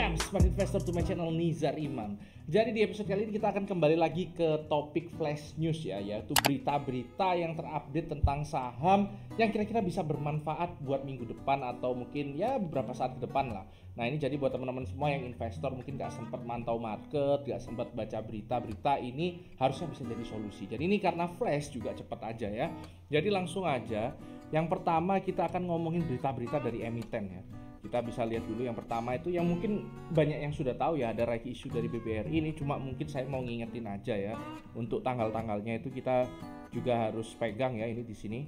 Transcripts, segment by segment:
Welcome Smart Investor to my channel Nizar Iman. Jadi di episode kali ini kita akan kembali lagi ke topik flash news ya, yaitu berita-berita yang terupdate tentang saham yang kira-kira bisa bermanfaat buat minggu depan atau mungkin ya beberapa saat ke depan lah. Nah ini jadi buat teman-teman semua yang investor mungkin gak sempat mantau market, gak sempat baca berita-berita, ini harusnya bisa jadi solusi. Jadi ini karena flash juga cepat aja ya. Jadi langsung aja, yang pertama kita akan ngomongin berita-berita dari emiten ya. Kita bisa lihat dulu yang pertama itu yang mungkin banyak yang sudah tahu ya, ada right issue dari BBRI ini, cuma mungkin saya mau ngingetin aja ya. Untuk tanggal-tanggalnya itu kita juga harus pegang ya, ini di sini.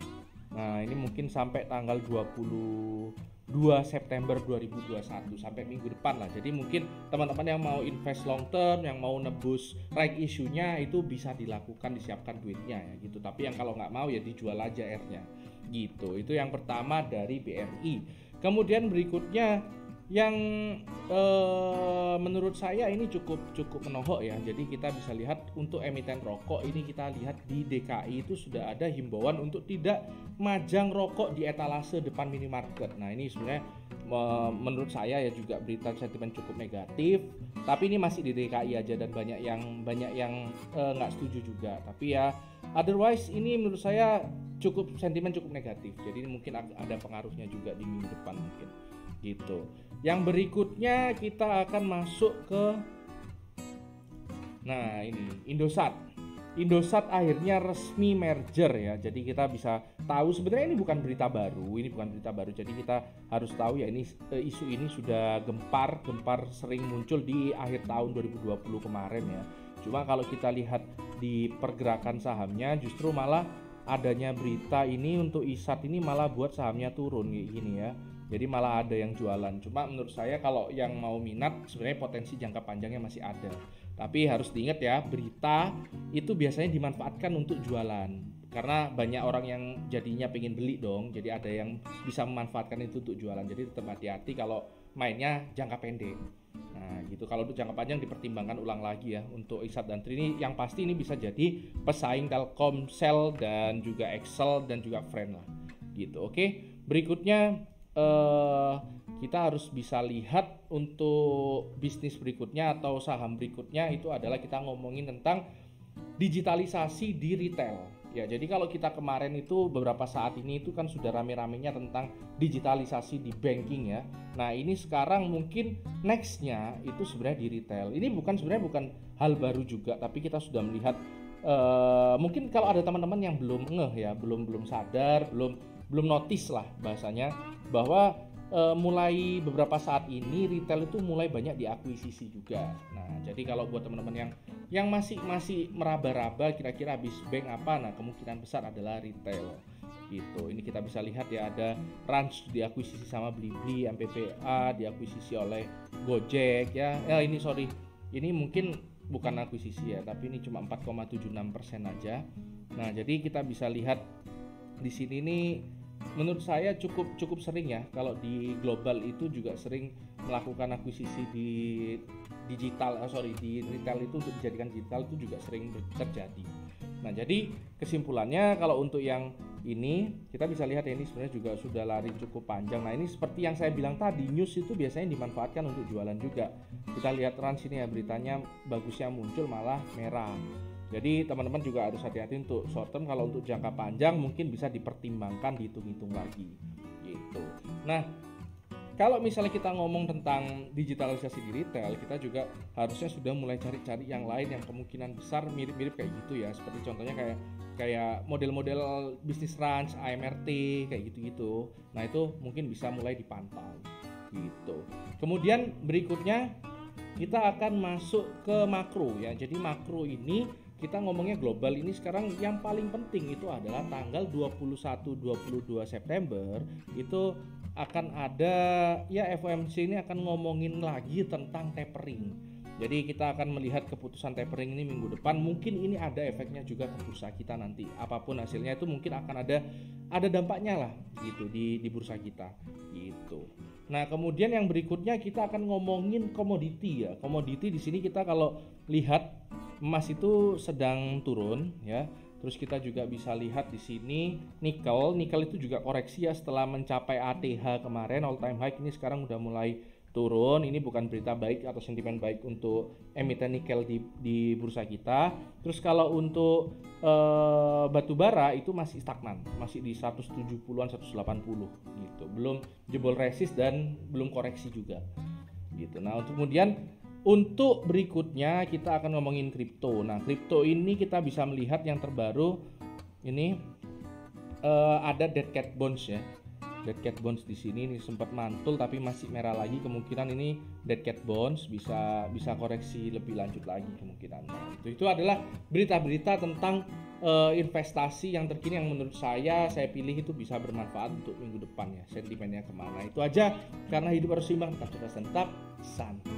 Nah, ini mungkin sampai tanggal 22 September 2021 sampai minggu depan lah. Jadi mungkin teman-teman yang mau invest long term, yang mau nebus right issue-nya itu bisa dilakukan, disiapkan duitnya ya gitu. Tapi yang kalau nggak mau ya dijual aja R-nya gitu. Itu yang pertama dari BRI. Kemudian berikutnya yang menurut saya ini cukup menohok ya. Jadi kita bisa lihat untuk emiten rokok ini, kita lihat di DKI itu sudah ada himbauan untuk tidak majang rokok di etalase depan minimarket. Nah ini sebenarnya menurut saya ya juga berita sentimen cukup negatif. Tapi ini masih di DKI aja dan banyak yang nggak setuju juga. Tapi ya otherwise ini menurut saya sentimen cukup negatif. Jadi mungkin ada pengaruhnya juga di minggu depan mungkin gitu. Yang berikutnya kita akan masuk ke ini Indosat akhirnya resmi merger ya. Jadi kita bisa tahu sebenarnya ini bukan berita baru. Jadi kita harus tahu ya ini isu ini sudah gempar sering muncul di akhir tahun 2020 kemarin ya. Cuma kalau kita lihat di pergerakan sahamnya justru malah adanya berita ini untuk ISAT ini malah buat sahamnya turun kayak gini ya. Jadi malah ada yang jualan. Cuma menurut saya kalau yang mau minat sebenarnya potensi jangka panjangnya masih ada. Tapi harus diingat ya, berita itu biasanya dimanfaatkan untuk jualan. Karena banyak orang yang jadinya pengen beli dong. Jadi ada yang bisa memanfaatkan itu untuk jualan. Jadi tetap hati-hati kalau mainnya jangka pendek. Nah gitu, kalau untuk jangka panjang dipertimbangkan ulang lagi ya. Untuk ISAT dan TRI ini yang pasti ini bisa jadi pesaing Telkomsel dan juga Excel dan juga Friend lah gitu. Oke, berikutnya kita harus bisa lihat untuk bisnis berikutnya atau saham berikutnya itu adalah kita ngomongin tentang digitalisasi di retail. Ya, jadi kalau kita kemarin itu beberapa saat ini itu kan sudah rame-ramenya tentang digitalisasi di banking ya. Nah ini sekarang mungkin nextnya itu sebenarnya di retail. Ini sebenarnya bukan hal baru juga, tapi kita sudah melihat mungkin kalau ada teman-teman yang belum ngeh ya, belum sadar, belum notice lah bahasanya bahwa mulai beberapa saat ini retail itu mulai banyak diakuisisi juga. Nah, jadi kalau buat teman-teman yang masih meraba-raba kira-kira habis bank apa, nah kemungkinan besar adalah retail gitu. Ini kita bisa lihat ya, ada Ranch diakuisisi sama Blibli, MPPA diakuisisi oleh Gojek ya. Ini mungkin bukan akuisisi ya, tapi ini cuma 4,76% aja. Nah, jadi kita bisa lihat di sini nih menurut saya cukup sering ya, kalau di global itu juga sering melakukan akuisisi di retail itu untuk dijadikan digital itu juga sering terjadi. Nah jadi kesimpulannya kalau untuk yang ini kita bisa lihat ya, ini sebenarnya juga sudah lari cukup panjang. Nah ini seperti yang saya bilang tadi, news itu biasanya dimanfaatkan untuk jualan juga. Kita lihat Trans ini ya, beritanya bagusnya muncul malah merah. Jadi teman-teman juga harus hati-hati untuk short term. Kalau untuk jangka panjang mungkin bisa dipertimbangkan, dihitung-hitung lagi gitu. Nah kalau misalnya kita ngomong tentang digitalisasi di retail, kita juga harusnya sudah mulai cari-cari yang lain yang kemungkinan besar mirip-mirip kayak gitu ya. Seperti contohnya kayak model-model bisnis Ranch, AMRT kayak gitu-gitu. Nah itu mungkin bisa mulai dipantau gitu. Kemudian berikutnya kita akan masuk ke makro ya. Jadi makro ini kita ngomongnya global, ini sekarang yang paling penting itu adalah tanggal 21-22 September itu akan ada ya, FOMC ini akan ngomongin lagi tentang tapering. Jadi kita akan melihat keputusan tapering ini minggu depan. Mungkin ini ada efeknya juga ke bursa kita nanti. Apapun hasilnya itu mungkin akan ada dampaknya lah gitu di bursa kita gitu. Nah, kemudian yang berikutnya kita akan ngomongin komoditi ya. Komoditi di sini kita kalau lihat emas itu sedang turun ya. Terus kita juga bisa lihat di sini nikel itu juga koreksi ya setelah mencapai ATH kemarin all time high, ini sekarang udah mulai turun, ini bukan berita baik atau sentimen baik untuk emiten nikel di bursa kita. Terus kalau untuk batu bara itu masih stagnan, masih di 170-an 180 gitu. Belum jebol resist dan belum koreksi juga. Gitu. Nah, kemudian untuk berikutnya kita akan ngomongin kripto. Nah, kripto ini kita bisa melihat yang terbaru ini ada dead cat bonds ya. Dead cat bonds di sini ini sempat mantul tapi masih merah lagi, kemungkinan ini dead cat bonds bisa koreksi lebih lanjut lagi kemungkinan. Itu adalah berita-berita tentang investasi yang terkini yang menurut saya pilih itu bisa bermanfaat untuk minggu depan ya, sentimennya kemana. Itu aja, karena hidup harus seimbang, tetap cerdas dan tetap santai.